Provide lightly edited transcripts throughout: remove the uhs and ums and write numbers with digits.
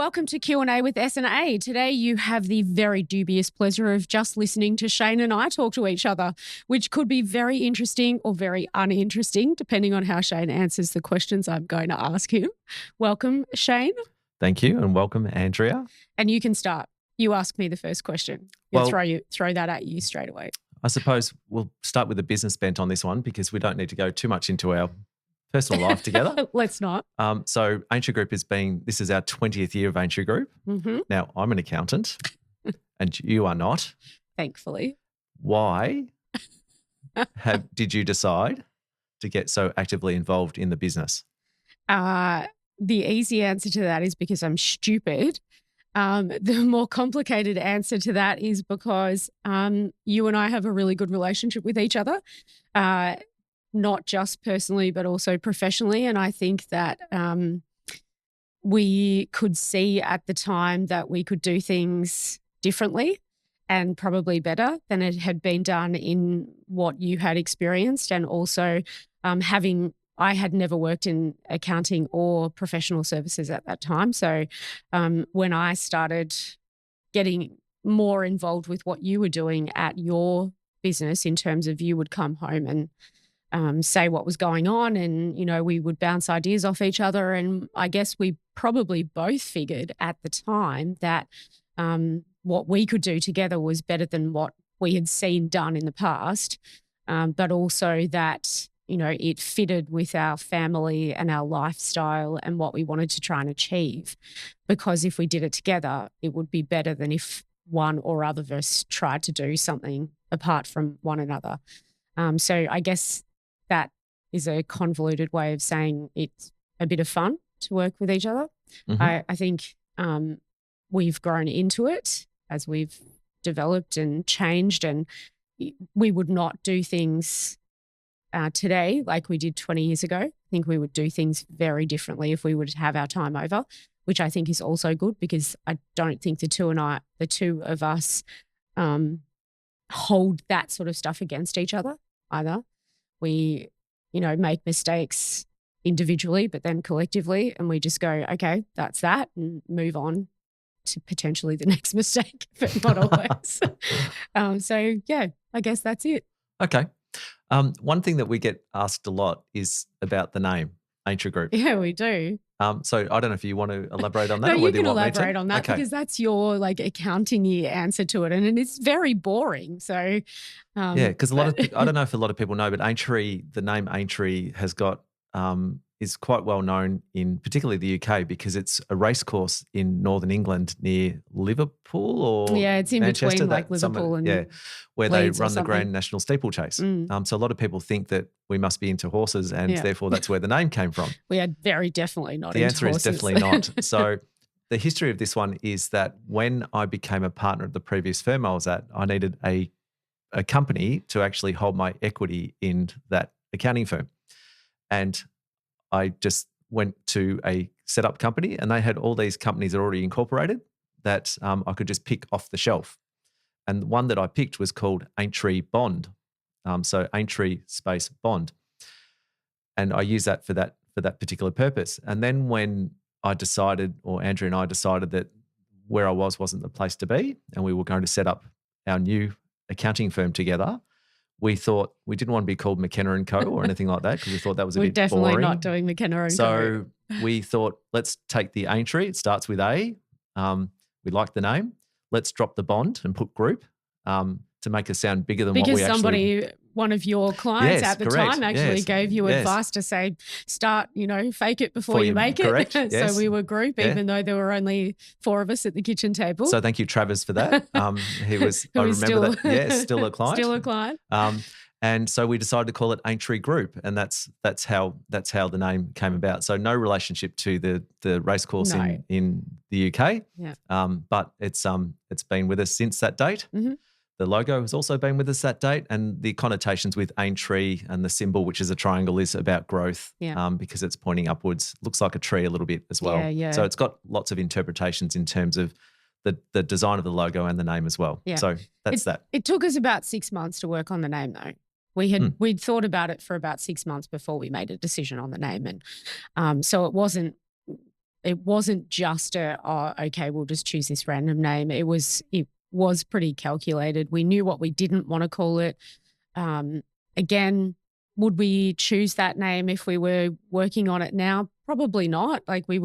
welcome to Q&A with S&A. Today you have the very dubious pleasure of just listening to Shane and I talk to each other, which could be very interesting or very uninteresting, depending on how Shane answers the questions I'm going to ask him. Welcome, Shane. Thank you, and welcome, Andrea. And you can start. You ask me the first question. I'll throw that at you straight away. I suppose we'll start with a business bent on this one because we don't need to go too much into our personal life together. Let's not. So Aintree Group this is our 20th year of Aintree Group. Mm-hmm. Now, I'm an accountant and you are not. Thankfully. Why did you decide to get so actively involved in the business? The easy answer to that is because I'm stupid. The more complicated answer to that is because you and I have a really good relationship with each other. Not just personally, but also professionally. And I think that we could see at the time that we could do things differently and probably better than it had been done in what you had experienced. And also I had never worked in accounting or professional services at that time. So when I started getting more involved with what you were doing at your business in terms of you would come home and say what was going on and, you know, we would bounce ideas off each other. And I guess we probably both figured at the time that what we could do together was better than what we had seen done in the past, but also that, you know, it fitted with our family and our lifestyle and what we wanted to try and achieve. Because if we did it together, it would be better than if one or other of us tried to do something apart from one another. So I guess that is a convoluted way of saying it's a bit of fun to work with each other. Mm-hmm. I think we've grown into it as we've developed and changed, and we would not do things today like we did 20 years ago. I think we would do things very differently if we would have our time over, which I think is also good because I don't think the two of us hold that sort of stuff against each other either. We, you know, make mistakes individually, but then collectively, and we just go, okay, that's that, and move on to potentially the next mistake, but not always. So, yeah, I guess that's it. Okay. One thing that we get asked a lot is about the name, Aintree Group. Yeah, we do. So I don't know if you want to elaborate on that. No, or you whether can want me to. elaborate on that because that's your accounting-y answer to it, and it's very boring. So, yeah, because I don't know if a lot of people know, but Aintree, the name Aintree has got is quite well known in particularly the UK because it's a race course in northern England near Liverpool or it's in Manchester, between Liverpool and where Leeds they run the Grand National Steeplechase. So a lot of people think that we must be into horses and therefore that's where the name came from. We are very definitely not the into horses. The answer is definitely not. So the history of this one is that when I became a partner at the previous firm I was at, I needed a company to actually hold my equity in that accounting firm. And I just went to a setup company and they had all these companies already incorporated that I could just pick off the shelf. And the one that I picked was called Aintree Bond. So Aintree space Bond. And I use that for that particular purpose. And then when I decided, or Andrea and I decided that where I wasn't the place to be and we were going to set up our new accounting firm together, we thought we didn't want to be called McKenna and Co. or anything like that because we thought that was a bit boring. We're definitely not doing McKenna and Co. So we thought, let's take the Aintree. It starts with A. We like the name. Let's drop the bond and put group to make us sound bigger than what we actually... one of your clients at the time actually gave you advice to say, start, fake it before you make it. Correct. So we were group, even though there were only 4 of us at the kitchen table. So thank you, Travis, for that. He was, I remember that. Yeah, still a client. Still a client. And so we decided to call it Aintree Group, and that's how the name came about. So no relationship to the racecourse in the UK. Yeah. But it's been with us since that date. Mm-hmm. The logo has also been with us that date, and the connotations with Aintree and the symbol, which is a triangle, is about growth because it's pointing upwards. Looks like a tree a little bit as well. Yeah. So it's got lots of interpretations in terms of the design of the logo and the name as well. Yeah. So that's that. It took us about 6 months to work on the name though. We'd thought about it for about 6 months before we made a decision on the name, and so it wasn't it wasn't just okay, we'll just choose this random name. It was pretty calculated. We knew what we didn't want to call it. Again, would we choose that name if we were working on it now? Probably not. Like we'd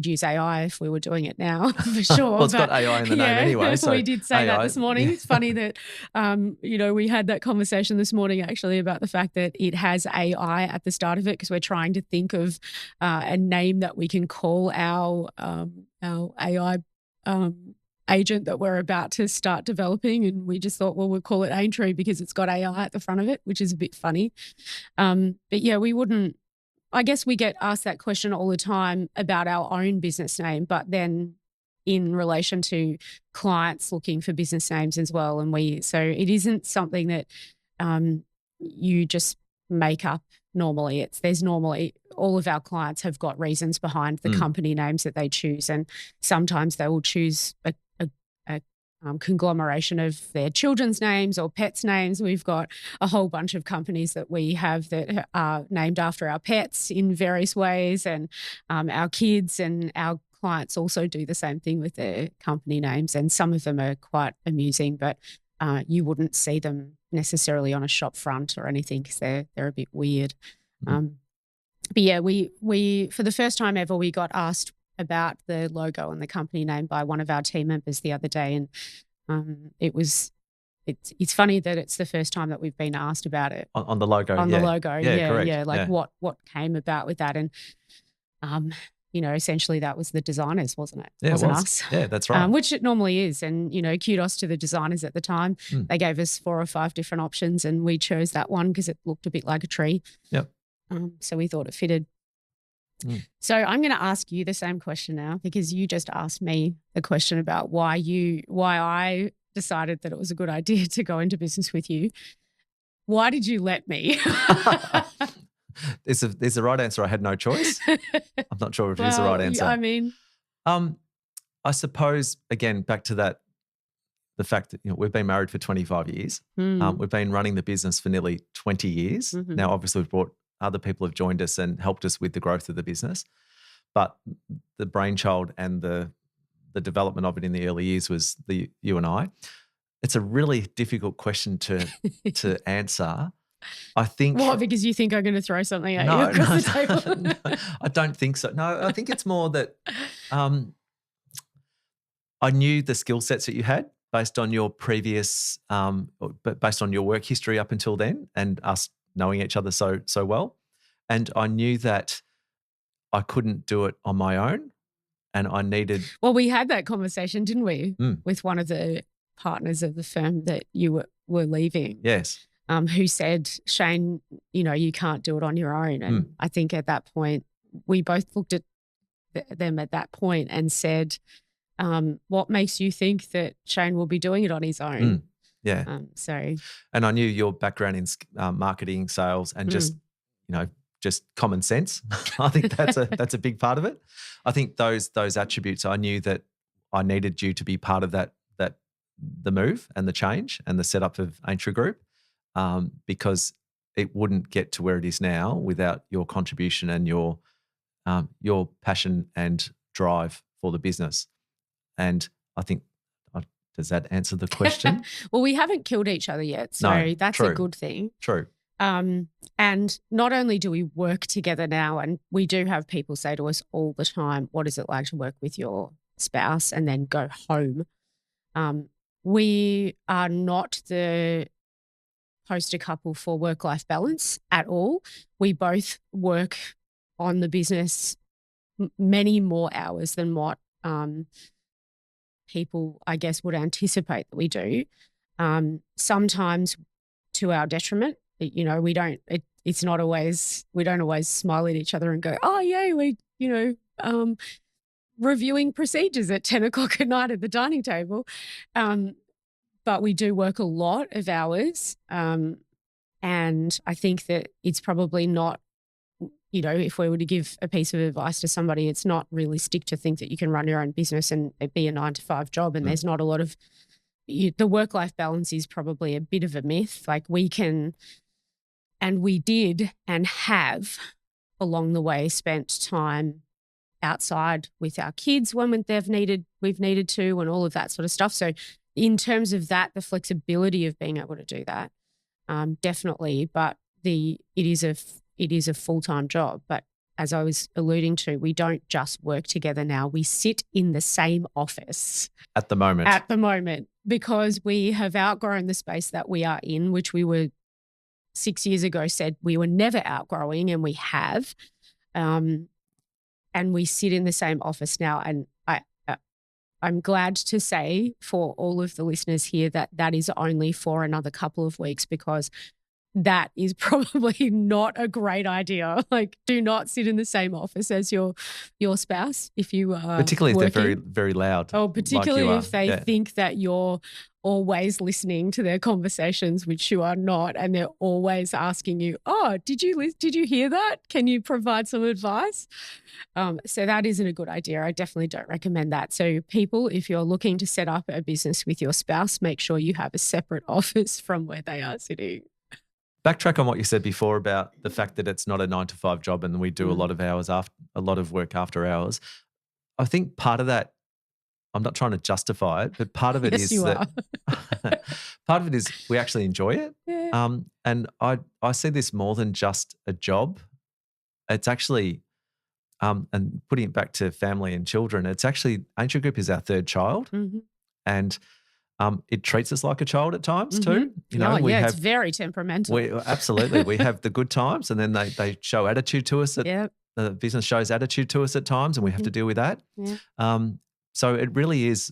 use AI if we were doing it now for sure. Well, it's got AI in the name anyway. So we did say AI, that this morning. It's funny that, we had that conversation this morning actually about the fact that it has AI at the start of it because we're trying to think of a name that we can call our AI agent that we're about to start developing. And we just thought, well, we'll call it Aintree because it's got AI at the front of it, which is a bit funny. But yeah, I guess we get asked that question all the time about our own business name, but then in relation to clients looking for business names as well. So it isn't something that you just make up normally. There's normally all of our clients have got reasons behind the company names that they choose. And sometimes they will choose a conglomeration of their children's names or pets' names. We've got a whole bunch of companies that we have that are named after our pets in various ways, and our kids and our clients also do the same thing with their company names. And some of them are quite amusing, but you wouldn't see them necessarily on a shop front or anything because they're a bit weird. But yeah, we for the first time ever, we got asked about the logo and the company name by one of our team members the other day, and it's funny that it's the first time that we've been asked about it on the logo. The logo, correct. like what came about with that, and essentially that was the designers, wasn't it? Yeah, wasn't it was. us. Yeah, that's right. Which it normally is, and kudos to the designers at the time. They gave us 4 or 5 different options, and we chose that one because it looked a bit like a tree. Yep. So we thought it fitted. So I'm going to ask you the same question now because you just asked me the question about why I decided that it was a good idea to go into business with you. Why did you let me? Is the right answer I had no choice? I'm not sure if it is the right answer. I mean, I suppose, again, back to that, the fact that we've been married for 25 years. We've been running the business for nearly 20 years. Now, obviously, we've brought other people have joined us and helped us with the growth of the business. But the brainchild and the development of it in the early years was you and I. It's a really difficult question to answer. I think. What, because you think I'm going to throw something at you across the table? No, I don't think so. No, I think it's more that I knew the skill sets that you had based on your previous, but based on your work history up until then, and us knowing each other so well. And I knew that I couldn't do it on my own, and I needed. Well, we had that conversation, didn't we, with one of the partners of the firm that you were leaving. Yes. Who said, Shane, you can't do it on your own. And I think at that point, we both looked at them at that point and said, what makes you think that Shane will be doing it on his own? Yeah. And I knew your background in marketing, sales, and just common sense. I think that's a big part of it. I think those attributes, I knew that I needed you to be part of the move and the change and the setup of Aintree Group, because it wouldn't get to where it is now without your contribution and your passion and drive for the business. And I think, does that answer the question? Well, we haven't killed each other yet, so that's a good thing. True. And not only do we work together now, and we do have people say to us all the time, what is it like to work with your spouse and then go home? We are not the poster couple for work-life balance at all. We both work on the business many more hours than what people, I guess, would anticipate that we do. Sometimes to our detriment. We don't always smile at each other and go, oh, yay, we, reviewing procedures at 10 o'clock at night at the dining table. But we do work a lot of hours. And I think that it's probably not, if we were to give a piece of advice to somebody, it's not realistic to think that you can run your own business and it be a 9-to-5 job. And there's not a lot of, the work-life balance is probably a bit of a myth. Like we can, and we did and have along the way spent time outside with our kids when we've needed to, and all of that sort of stuff. So in terms of that, the flexibility of being able to do that, definitely. But it is a full-time job. But as I was alluding to, we don't just work together now. We sit in the same office at the moment because we have outgrown the space that we are in, which we were 6 years ago said we were never outgrowing, and we have. And we sit in the same office now. And I'm glad to say for all of the listeners here that is only for another couple of weeks, because that is probably not a great idea. Like, do not sit in the same office as your spouse if you are particularly working. If they're very, very loud. Oh, particularly like if they think that you're always listening to their conversations, which you are not, and they're always asking you, "Oh, did you hear that? Can you provide some advice?" So that isn't a good idea. I definitely don't recommend that. So people, if you're looking to set up a business with your spouse, make sure you have a separate office from where they are sitting. Backtrack on what you said before about the fact that it's not a 9-to-5 job and we do a lot of work after hours. I think part of that, I'm not trying to justify it, but part of it is that part of it is we actually enjoy it. Yeah. And I see this more than just a job. It's actually, and putting it back to family and children, it's actually, Aintree Group is our third child. Mm-hmm. And it treats us like a child at times too. You know, it's very temperamental. Absolutely. We have the good times, and then they show attitude to us. The business shows attitude to us at times, and we have to deal with that. Yeah. So it really is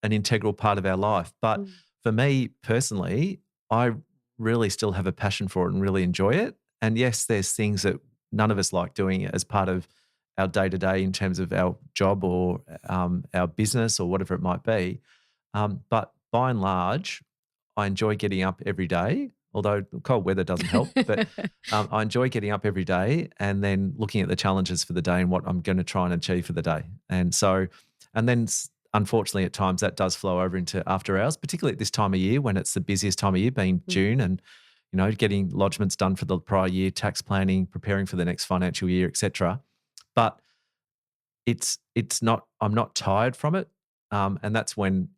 an integral part of our life. But for me personally, I really still have a passion for it and really enjoy it. And yes, there's things that none of us like doing as part of our day-to-day in terms of our job or our business or whatever it might be. But by and large, I enjoy getting up every day, although cold weather doesn't help. But I enjoy getting up every day and then looking at the challenges for the day and what I'm going to try and achieve for the day. And then unfortunately at times that does flow over into after hours, particularly at this time of year when it's the busiest time of year, being June, and getting lodgements done for the prior year, tax planning, preparing for the next financial year, etc. But it's not. I'm not tired from it. And that's when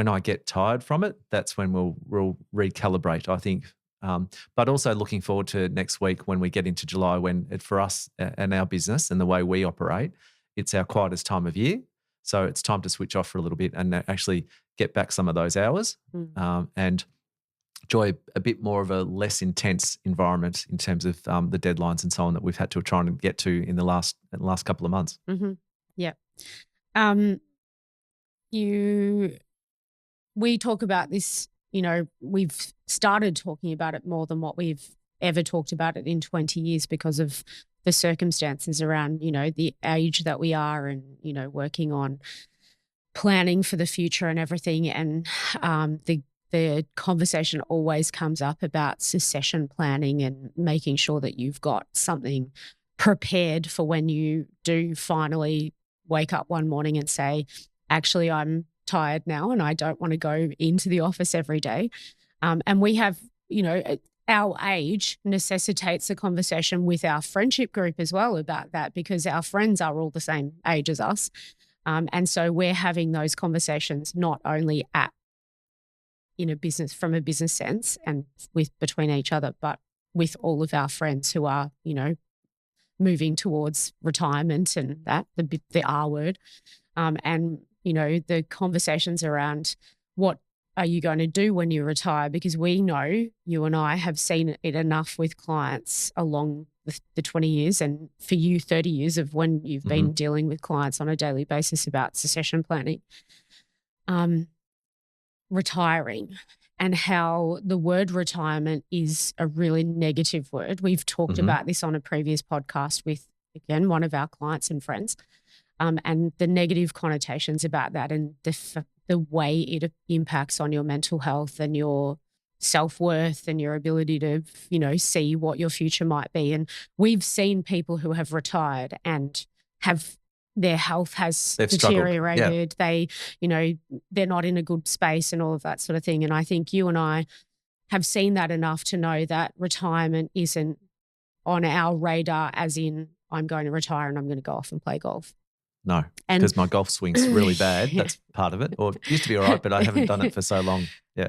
I get tired from it, that's when we'll recalibrate, I think. But also looking forward to next week when we get into July, when for us and our business and the way we operate, it's our quietest time of year. So it's time to switch off for a little bit and actually get back some of those hours and enjoy a bit more of a less intense environment in terms of the deadlines and so on that we've had to try and get to in the last couple of months. Mm-hmm. Yeah. We talk about this, we've started talking about it more than what we've ever talked about it in 20 years because of the circumstances around, the age that we are and, working on planning for the future and everything. And the conversation always comes up about succession planning and making sure that you've got something prepared for when you do finally wake up one morning and say, actually, I'm tired now and I don't want to go into the office every day. And we have, our age necessitates a conversation with our friendship group as well about that, because our friends are all the same age as us. And so we're having those conversations not only from a business sense and between each other, but with all of our friends who are, moving towards retirement and that, the R word. And, the conversations around what are you going to do when you retire? Because we know, you and I have seen it enough with clients along the 20 years and for you 30 years of when you've been dealing with clients on a daily basis about succession planning, retiring, and how the word retirement is a really negative word. We've talked about this on a previous podcast with, again, one of our clients and friends, and the negative connotations about that and the way it impacts on your mental health and your self-worth and your ability to, see what your future might be. And we've seen people who have retired and their health has deteriorated. They, they're not in a good space and all of that sort of thing. And I think you and I have seen that enough to know that retirement isn't on our radar as in I'm going to retire and I'm going to go off and play golf. No, And because my golf swing's really bad. Yeah. That's part of it. Or it used to be all right, but I haven't done it for so long. Yeah.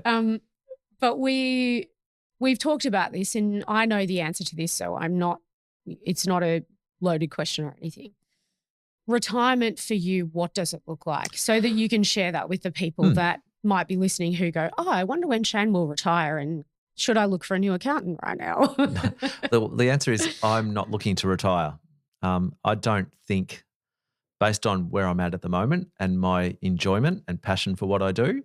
But we've talked about this and I know the answer to this, so it's not a loaded question or anything. Retirement for you, what does it look like? So that you can share that with the people that might be listening who go, oh, I wonder when Shane will retire and should I look for a new accountant right now? The answer is I'm not looking to retire. I don't think, based on where I'm at the moment and my enjoyment and passion for what I do,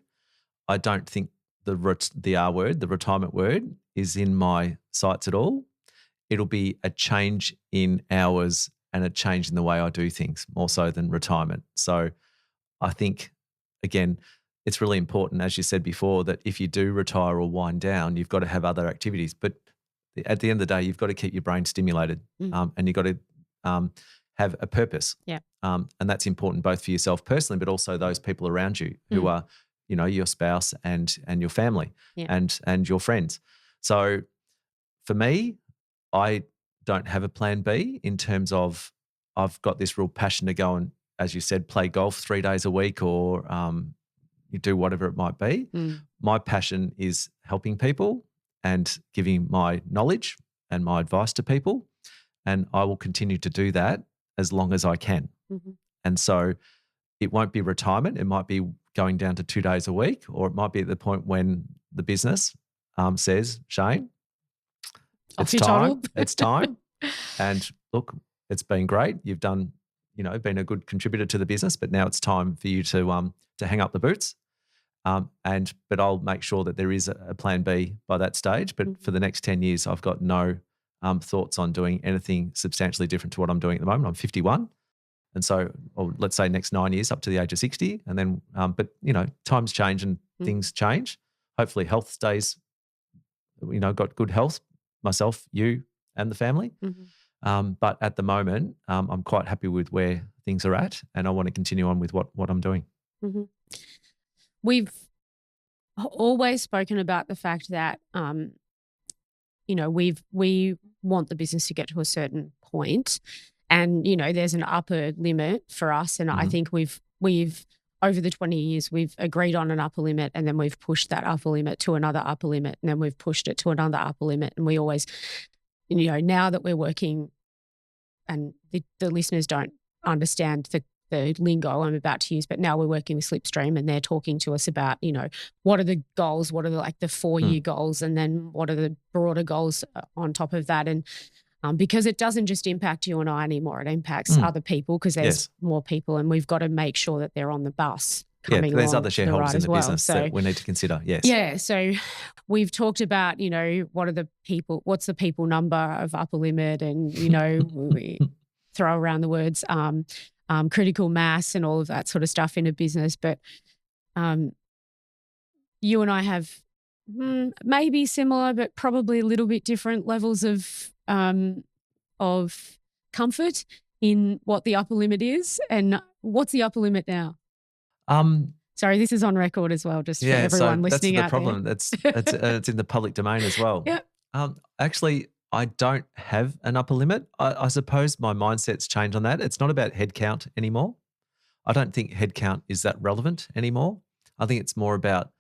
I don't think the R word, the retirement word, is in my sights at all. It'll be a change in hours and a change in the way I do things more so than retirement. So I think, again, it's really important, as you said before, that if you do retire or wind down, you've got to have other activities. But at the end of the day, you've got to keep your brain stimulated and you've got to have a purpose. Yeah. And that's important both for yourself personally, but also those people around you who are, your spouse and your family and your friends. So for me, I don't have a plan B in terms of I've got this real passion to go and, as you said, play golf 3 days a week or you do whatever it might be. My passion is helping people and giving my knowledge and my advice to people. And I will continue to do that as long as I can. And so it won't be retirement. It might be going down to 2 days a week, or it might be at the point when the business says, Shane, it's time. It's time. And look, it's been great. You've done, been a good contributor to the business, but now it's time for you to hang up the boots. But I'll make sure that there is a plan B by that stage. But for the next 10 years, I've got no thoughts on doing anything substantially different to what I'm doing at the moment. I'm 51. And so, or let's say next 9 years up to the age of 60. And then, but times change and things change. Hopefully health stays, got good health, myself, you and the family. But at the moment, I'm quite happy with where things are at and I want to continue on with what I'm doing. We've always spoken about the fact that, we want the business to get to a certain point and, there's an upper limit for us. And I think we've over the 20 years, we've agreed on an upper limit and then we've pushed that upper limit to another upper limit and then we've pushed it to another upper limit. And we always, now that we're working and the listeners don't understand the lingo I'm about to use, but now we're working with Slipstream and they're talking to us about, what are the goals, what are the 4-year goals and then what are the broader goals on top of that. And because it doesn't just impact you and I anymore, it impacts other people because there's more people and we've got to make sure that they're on the bus coming there's along other shareholders in the well. business that we need to consider, yes. Yeah, so we've talked about, what's the people number of upper limit and, we throw around the words critical mass and all of that sort of stuff in a business. But you and I have maybe similar but probably a little bit different levels of comfort in what the upper limit is. And what's the upper limit now? Sorry, this is on record as well, just for everyone listening out there. That's the problem. It's in the public domain as well. Yeah. Actually, I don't have an upper limit. I suppose my mindset's changed on that. It's not about headcount anymore. I don't think headcount is that relevant anymore. I think it's more about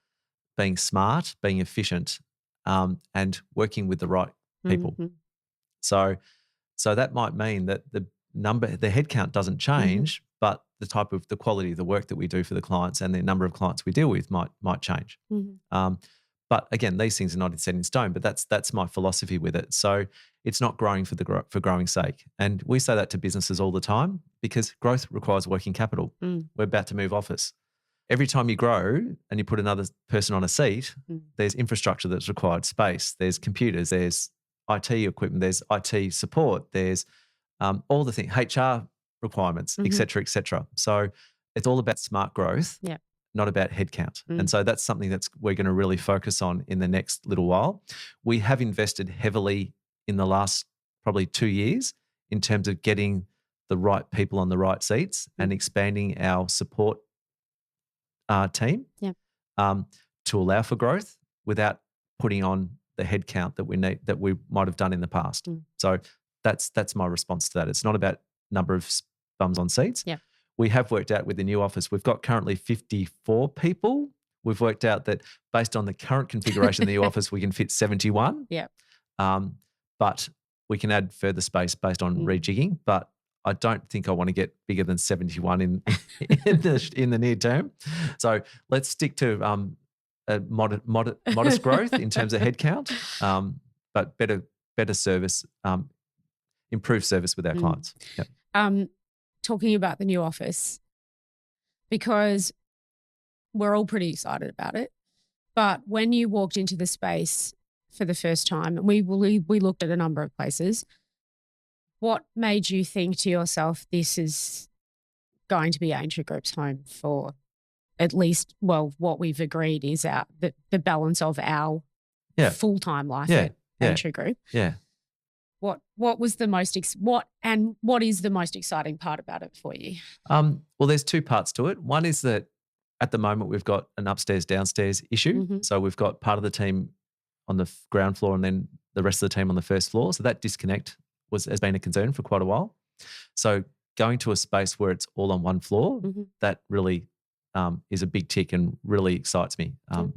being smart, being efficient, and working with the right people. So that might mean that the headcount doesn't change, but the quality of the work that we do for the clients and the number of clients we deal with might change. But again, these things are not set in stone, but that's my philosophy with it. So it's not growing for growing's sake. And we say that to businesses all the time because growth requires working capital. We're about to move office. Every time you grow and you put another person on a seat, there's infrastructure that's required, space, there's computers, there's IT equipment, there's IT support, there's all the things, HR requirements, et cetera, et cetera. So it's all about smart growth. Not about headcount. And so that's something we're going to really focus on in the next little while. We have invested heavily in the last probably 2 years in terms of getting the right people on the right seats and expanding our support team to allow for growth without putting on the headcount that we need, that we might have done in the past. So that's my response to that. It's not about number of bums on seats. Yeah. We have worked out with the new office, we've got currently 54 people. We've worked out that based on the current configuration of the new office, we can fit 71. Yeah. But we can add further space based on rejigging. But I don't think I want to get bigger than 71 in the near term. So let's stick to a modest growth in terms of headcount, but better service, improved service with our clients. Yep. Talking about the new office, because we're all pretty excited about it. But when you walked into the space for the first time, we looked at a number of places. What made you think to yourself, this is going to be Aintree Group's home for at least, well, what we've agreed is the balance of our full-time life at Aintree Group? Yeah. What was the most what is the most exciting part about it for you? Well, there's two parts to it. One is that at the moment we've got an upstairs downstairs issue. Mm-hmm. So we've got part of the team on the ground floor and then the rest of the team on the first floor. So that disconnect has been a concern for quite a while. So going to a space where it's all on one floor, that really is a big tick and really excites me,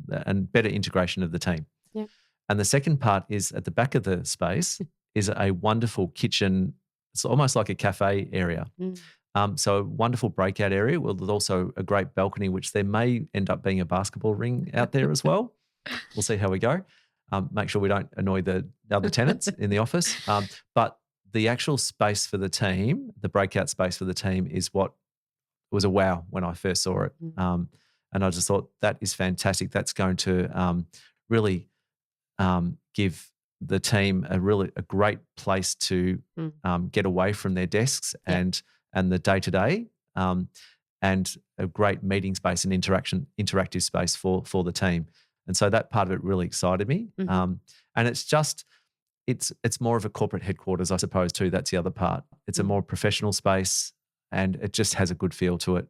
and better integration of the team. Yeah. And the second part is at the back of the space is a wonderful kitchen. It's almost like a cafe area. So a wonderful breakout area with also a great balcony, which there may end up being a basketball ring out there as well. We'll see how we go. Make sure we don't annoy the other tenants in the office. But the actual space for the team, the breakout space for the team is what was a wow when I first saw it. And I just thought that is fantastic. That's going to really give the team a great place to get away from their desks and the day-to-day, and a great meeting space and interactive space for the team. And so that part of it really excited me. And it's more of a corporate headquarters, I suppose, too. That's the other part. It's a more professional space and it just has a good feel to it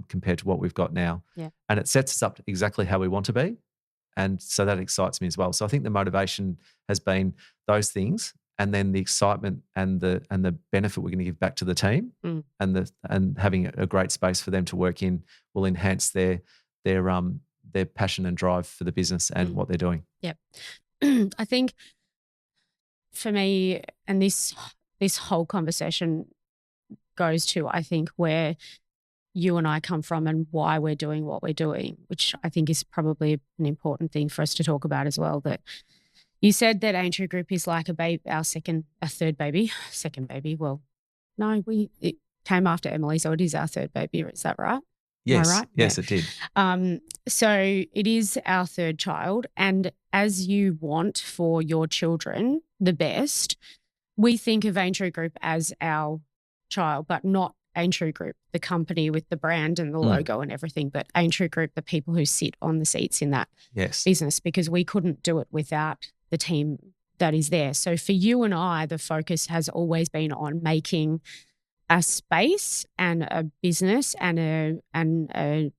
compared to what we've got now. Yeah. And it sets us up exactly how we want to be. And so that excites me as well. So I think the motivation has been those things, and then the excitement and the benefit we're going to give back to the team, and having a great space for them to work in will enhance their passion and drive for the business and what they're doing. Yep. I think for me, and this whole conversation goes to, I think, where you and I come from and why we're doing what we're doing, which I think is probably an important thing for us to talk about as well. That you said that Aintree Group is like our third baby. Well, no, it came after Emily, so it is our third baby. Is that right? Yes. Am I right? Yes, yeah. It did. So it is our third child, and as you want for your children the best, we think of Aintree Group as our child, but not Aintree Group, the company with the brand and the logo and everything, but Aintree Group, the people who sit on the seats in that business, because we couldn't do it without the team that is there. So for you and I, the focus has always been on making a space and a business and a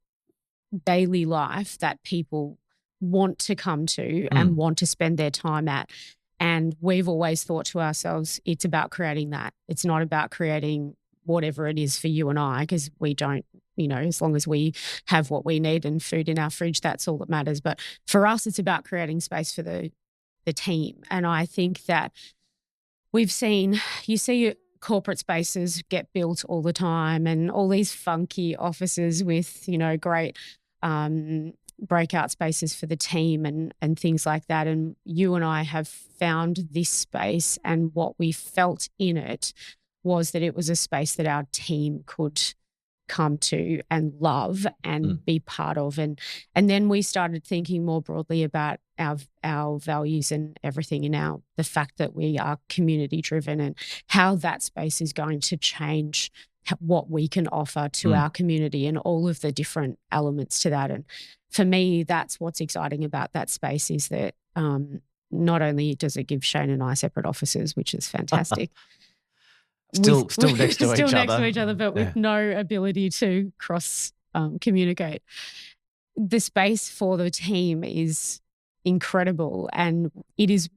daily life that people want to come to and want to spend their time at. And we've always thought to ourselves, it's about creating that. It's not about creating whatever it is for you and I, because we don't, as long as we have what we need and food in our fridge, that's all that matters. But for us, it's about creating space for the team. And I think that you see corporate spaces get built all the time and all these funky offices with, great breakout spaces for the team and things like that. And you and I have found this space, and what we felt in it was that it was a space that our team could come to and love and be part of. And then we started thinking more broadly about our values and everything, and the fact that we are community driven and how that space is going to change what we can offer to our community and all of the different elements to that. And for me, that's what's exciting about that space, is that not only does it give Shane and I separate offices, which is fantastic. Still next to each other, but with no ability to cross communicate. The space for the team is incredible, and it is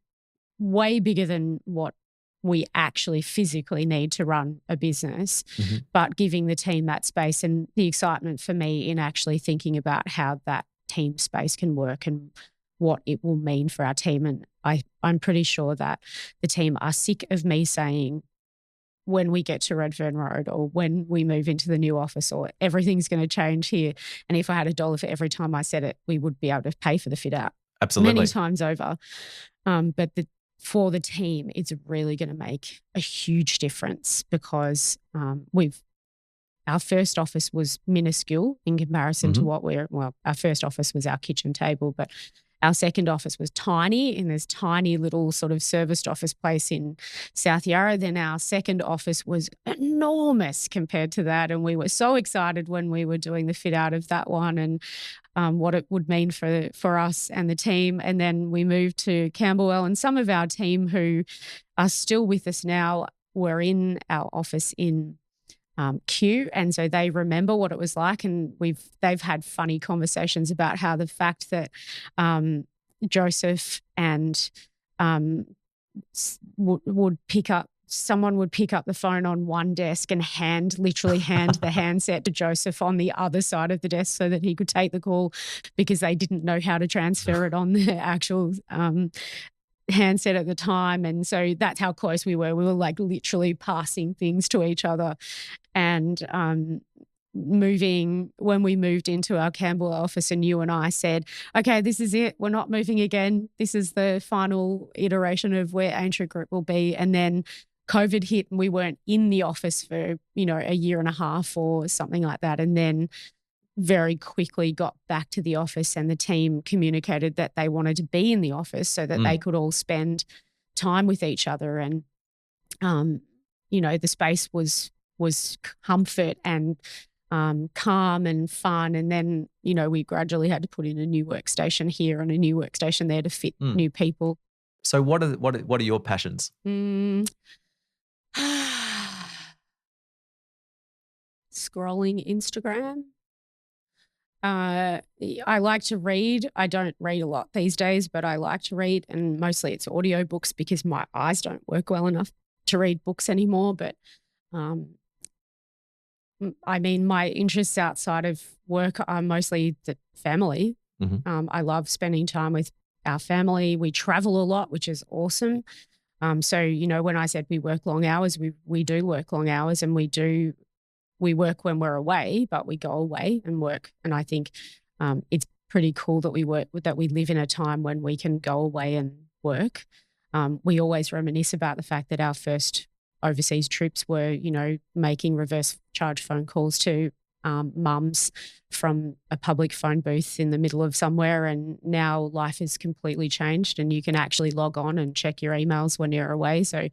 way bigger than what we actually physically need to run a business, but giving the team that space and the excitement for me in actually thinking about how that team space can work and what it will mean for our team. And I'm pretty sure that the team are sick of me saying, when we get to Redfern Road or when we move into the new office or everything's going to change here. And if I had $1 for every time I said it, we would be able to pay for the fit out. Absolutely. Many times over. But for the team, it's really going to make a huge difference because our first office was minuscule in comparison to our first office was our kitchen table, but our second office was tiny in this tiny little sort of serviced office place in South Yarra. Then our second office was enormous compared to that. And we were so excited when we were doing the fit out of that one and what it would mean for us and the team. And then we moved to Camberwell, and some of our team who are still with us now were in our office in Kew, and so they remember what it was like, and they've had funny conversations about how the fact that Joseph and would pick up. Someone would pick up the phone on one desk and literally hand the handset to Joseph on the other side of the desk so that he could take the call because they didn't know how to transfer it on the actual handset at the time. And so that's how close we were. We were like literally passing things to each other. And when we moved into our Camberwell office and you and I said, okay, this is it. We're not moving again. This is the final iteration of where Aintree Group will be. And then COVID hit and we weren't in the office for, a year and a half or something like that. And then very quickly got back to the office and the team communicated that they wanted to be in the office so that they could all spend time with each other. And, the space was comfort and calm and fun. And then, we gradually had to put in a new workstation here and a new workstation there to fit new people. So what are your passions? Scrolling Instagram. I like to read. I don't read a lot these days, but I like to read, and mostly it's audiobooks because my eyes don't work well enough to read books anymore. But my interests outside of work are mostly the family. I love spending time with our family. We travel a lot, which is awesome. So, when I said we work long hours, we do work long hours, and we work when we're away, but we go away and work. And I think it's pretty cool that we live in a time when we can go away and work. We always reminisce about the fact that our first overseas trips were, making reverse charge phone calls to mums from a public phone booth in the middle of somewhere. And now life has completely changed and you can actually log on and check your emails when you're away. So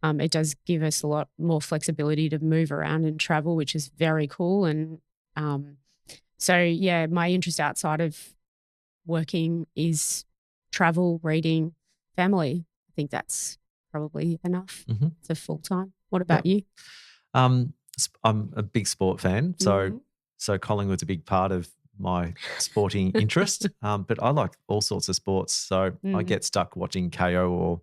it does give us a lot more flexibility to move around and travel, which is very cool. And my interest outside of working is travel, reading, family. I think that's probably enough. It's a full time. What about you? I'm a big sport fan, so Collingwood's a big part of my sporting interest. But I like all sorts of sports, so I get stuck watching KO or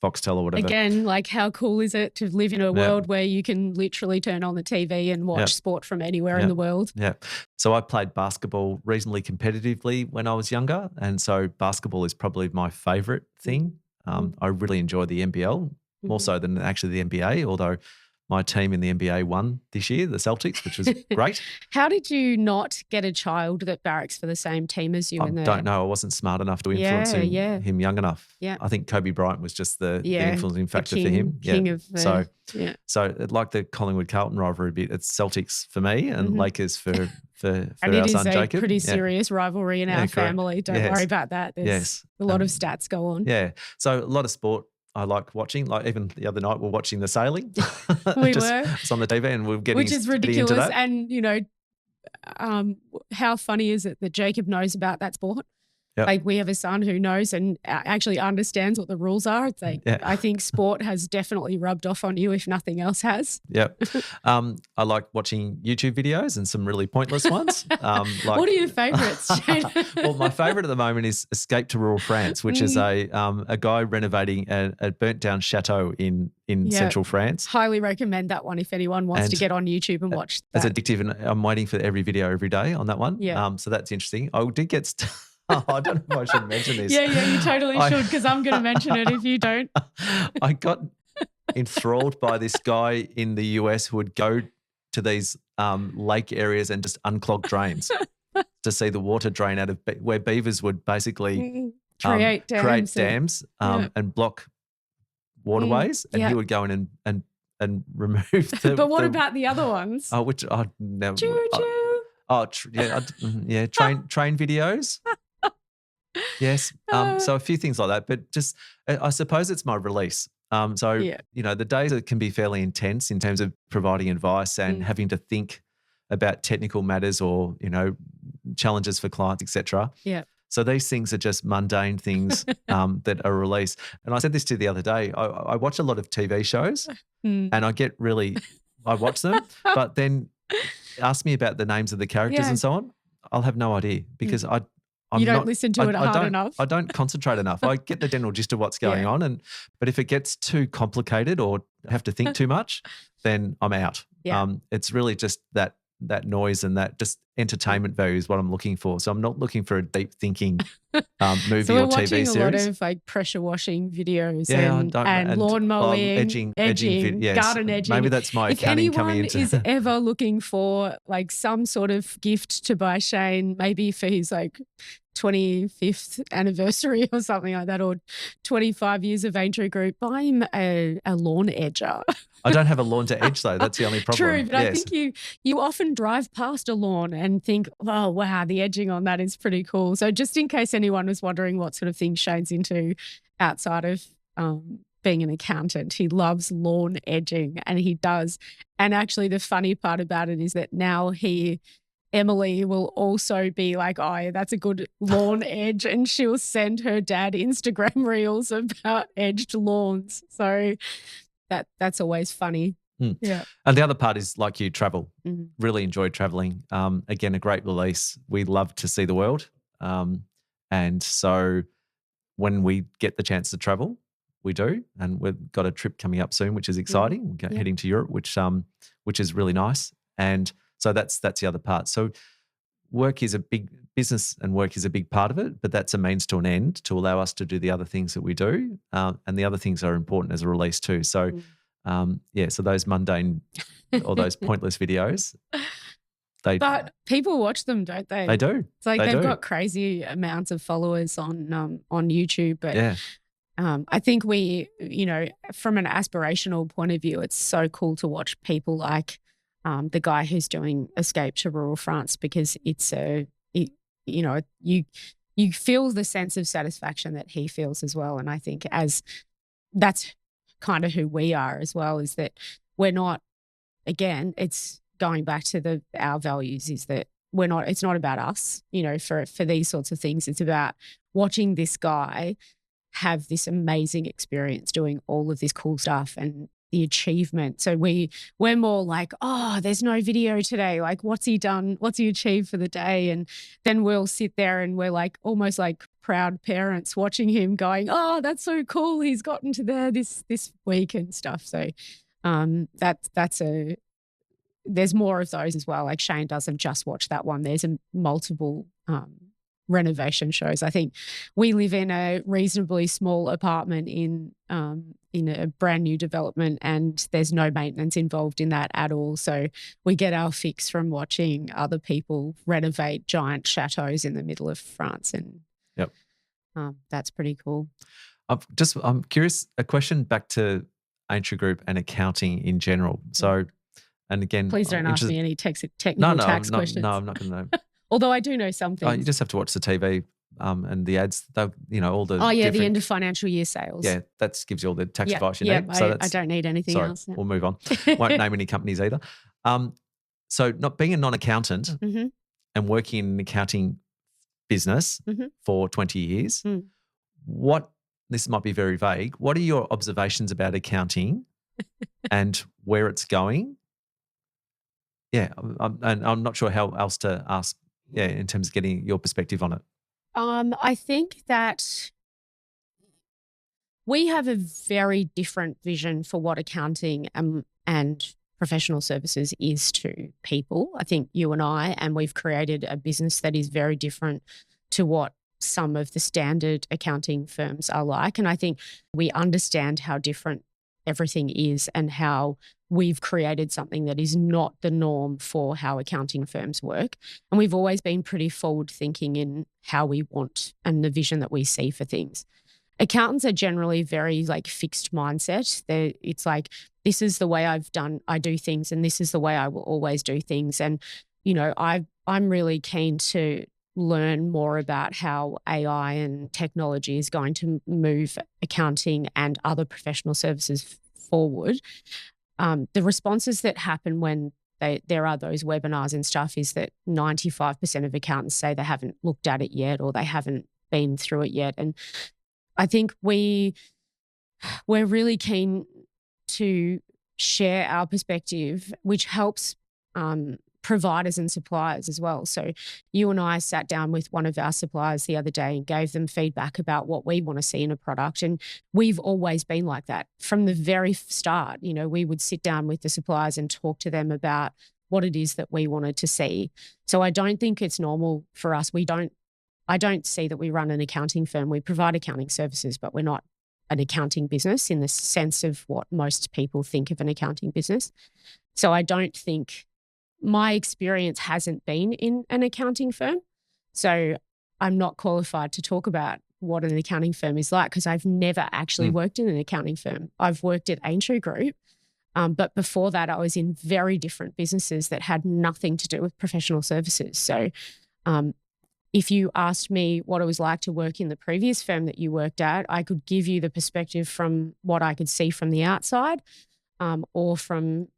Foxtel or whatever. Again, like how cool is it to live in a world where you can literally turn on the TV and watch sport from anywhere in the world? Yeah. So I played basketball reasonably competitively when I was younger, and so basketball is probably my favourite thing. I really enjoy the NBL more so than actually the NBA, although my team in the NBA won this year, the Celtics, which was great. How did you not get a child that barracks for the same team as you? I don't know. I wasn't smart enough to influence him young enough. Yeah. I think Kobe Bryant was just the influencing factor for him. King of the, So like the Collingwood-Carlton rivalry a bit, it's Celtics for me and Lakers for our son Jacob. And it is a pretty serious rivalry in our family. Don't worry about that. There's a lot of stats go on. Yeah. So a lot of sport I like watching. Like even the other night, we're watching the sailing. It's on the TV, and we're getting, which is ridiculous. Into that. And how funny is it that Jacob knows about that sport? Yep. Like we have a son who knows and actually understands what the rules are. It's like, I think sport has definitely rubbed off on you if nothing else has. Yep. I like watching YouTube videos and some really pointless ones. What are your favourites, Shane? Well, my favourite at the moment is Escape to Rural France, which is a guy renovating a burnt down chateau in central France. Highly recommend that one if anyone wants to get on YouTube and watch that. It's addictive, and I'm waiting for every video every day on that one. Yeah. So that's interesting. I did get I don't know if I should mention this. Yeah, you totally should, because I'm going to mention it if you don't. I got enthralled by this guy in the US who would go to these lake areas and just unclog drains to see the water drain out of where beavers would basically create dams and block waterways, and he would go in and remove the. But what about the other ones? Oh, which I never. Choo-choo. Train videos. Yes. So a few things like that, but just I suppose it's my release. The days that can be fairly intense in terms of providing advice and having to think about technical matters or, challenges for clients, etc. Yeah. So these things are just mundane things that are released. And I said this to you the other day. I watch a lot of TV shows and I watch them, but then ask me about the names of the characters and so on. I'll have no idea because you don't listen to it hard enough. I don't concentrate enough. I get the general gist of what's going on, but if it gets too complicated or have to think too much, then I'm out. Yeah. It's really just that noise and that just entertainment value is what I'm looking for. So I'm not looking for a deep thinking movie or TV series. So we're watching a lot of like pressure washing videos and lawn mowing, edging, garden edging. Maybe that's my accounting coming into. If anyone is ever looking for like some sort of gift to buy Shane, maybe for his like 25th anniversary or something like that, or 25 years of Aintree Group, buy him a lawn edger. I don't have a lawn to edge though. That's the only problem. True, but I think you often drive past a lawn and think, oh, wow, the edging on that is pretty cool. So just in case anyone was wondering what sort of thing Shane's into outside of being an accountant, he loves lawn edging, and he does. And actually the funny part about it is that now Emily will also be like, oh, that's a good lawn edge, and she'll send her dad Instagram reels about edged lawns. So that's always funny. Yeah. And the other part is like you travel. Really enjoy traveling. Again, a great release. We love to see the world. And so when we get the chance to travel, we do. And we've got a trip coming up soon, which is exciting. We're heading to Europe, which is really nice. And so that's the other part. So work is a big business and work is a big part of it, but that's a means to an end to allow us to do the other things that we do. And the other things are important as a release too. So, so those mundane or those pointless videos, but people watch them, don't they? They do. It's like they've got crazy amounts of followers on YouTube, but I think we, from an aspirational point of view, it's so cool to watch people like the guy who's doing Escape to Rural France, because you feel the sense of satisfaction that he feels as well. And I think that's kind of who we are as well, is that we're not, again, it's going back to our values, is that it's not about us, for these sorts of things. It's about watching this guy have this amazing experience doing all of this cool stuff and the achievement. So we're more like, oh, there's no video today. Like, what's he done? What's he achieved for the day? And then we'll sit there and we're like almost like proud parents watching him going, oh, that's so cool. He's gotten to there this week and stuff. So there's more of those as well. Like Shane doesn't just watch that one. There's multiple renovation shows. I think we live in a reasonably small apartment in a brand new development, and there's no maintenance involved in that at all. So we get our fix from watching other people renovate giant chateaus in the middle of France, and that's pretty cool. I'm curious, a question back to Aintree Group and accounting in general. So, and again, please don't ask me any technical tax questions. No, I'm not going to know. Although I do know some things. You just have to watch the TV and the ads. All the the end of financial year sales. Yeah, that gives you all the tax advice you need. So I don't need anything else. We'll move on. Won't name any companies either. So not being a non-accountant and working in an accounting business for 20 years. This might be very vague. What are your observations about accounting and where it's going? Yeah, and I'm not sure how else to ask, in terms of getting your perspective on it. I think that we have a very different vision for what accounting and professional services is to people. I think you and we've created a business that is very different to what some of the standard accounting firms are like. And I think we understand how different everything is and how we've created something that is not the norm for how accounting firms work. And we've always been pretty forward thinking in how we want and the vision that we see for things. Accountants are generally very fixed mindset. It's like, this is the way I do things, and this is the way I will always do things. And, I'm really keen to learn more about how AI and technology is going to move accounting and other professional services forward. The responses that happen when there are those webinars and stuff is that 95% of accountants say they haven't looked at it yet or they haven't been through it yet. And I think we're really keen to share our perspective, which helps providers and suppliers as well. So you and I sat down with one of our suppliers the other day and gave them feedback about what we want to see in a product. And we've always been like that from the very start. We would sit down with the suppliers and talk to them about what it is that we wanted to see. So I don't think it's normal for us. I don't see that we run an accounting firm. We provide accounting services, but we're not an accounting business in the sense of what most people think of an accounting business. So I don't think my experience hasn't been in an accounting firm. So I'm not qualified to talk about what an accounting firm is like because I've never actually worked in an accounting firm. I've worked at Aintree Group, but before that I was in very different businesses that had nothing to do with professional services. So if you asked me what it was like to work in the previous firm that you worked at, I could give you the perspective from what I could see from the outside or from,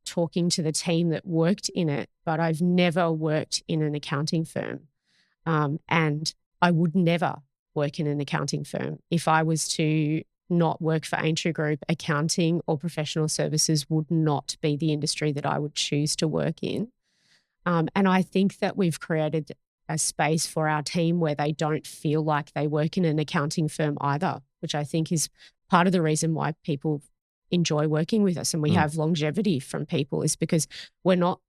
talking to the team that worked in it. But I've never worked in an accounting firm. And I would never work in an accounting firm. If I was to not work for Aintree Group, accounting or professional services would not be the industry that I would choose to work in. And I think that we've created a space for our team where they don't feel like they work in an accounting firm either, which I think is part of the reason why people enjoy working with us and we have longevity from people is because we're not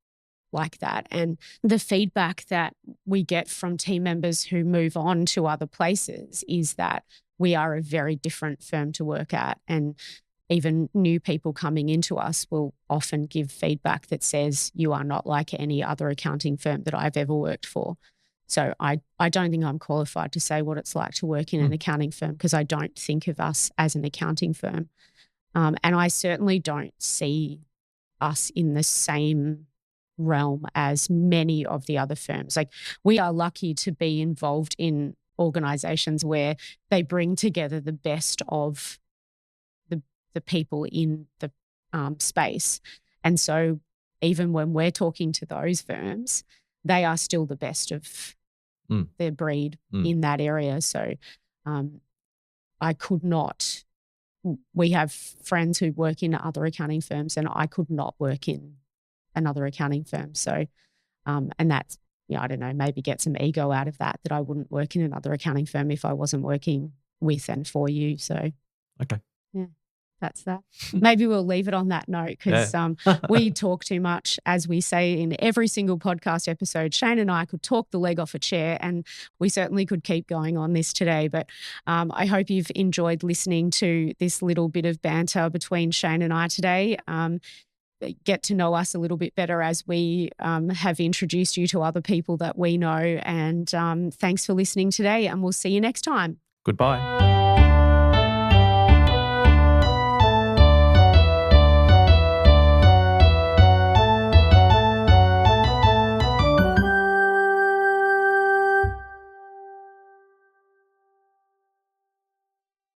like that. And the feedback that we get from team members who move on to other places is that we are a very different firm to work at. And even new people coming into us will often give feedback that says, you are not like any other accounting firm that I've ever worked for. So I don't think I'm qualified to say what it's like to work in an accounting firm because I don't think of us as an accounting firm. And I certainly don't see us in the same realm as many of the other firms. Like we are lucky to be involved in organizations where they bring together the best of the people in the space. And so even when we're talking to those firms, they are still the best of their breed in that area. So I could not, we have friends who work in other accounting firms and I could not work in another accounting firm. So, and that's, I don't know, maybe get some ego out of that I wouldn't work in another accounting firm if I wasn't working with and for you. So, okay. Yeah. That's that. Maybe we'll leave it on that note because we talk too much, as we say in every single podcast episode. Shane and I could talk the leg off a chair and we certainly could keep going on this today. But I hope you've enjoyed listening to this little bit of banter between Shane and I today. Get to know us a little bit better as we have introduced you to other people that we know. And thanks for listening today and we'll see you next time. Goodbye.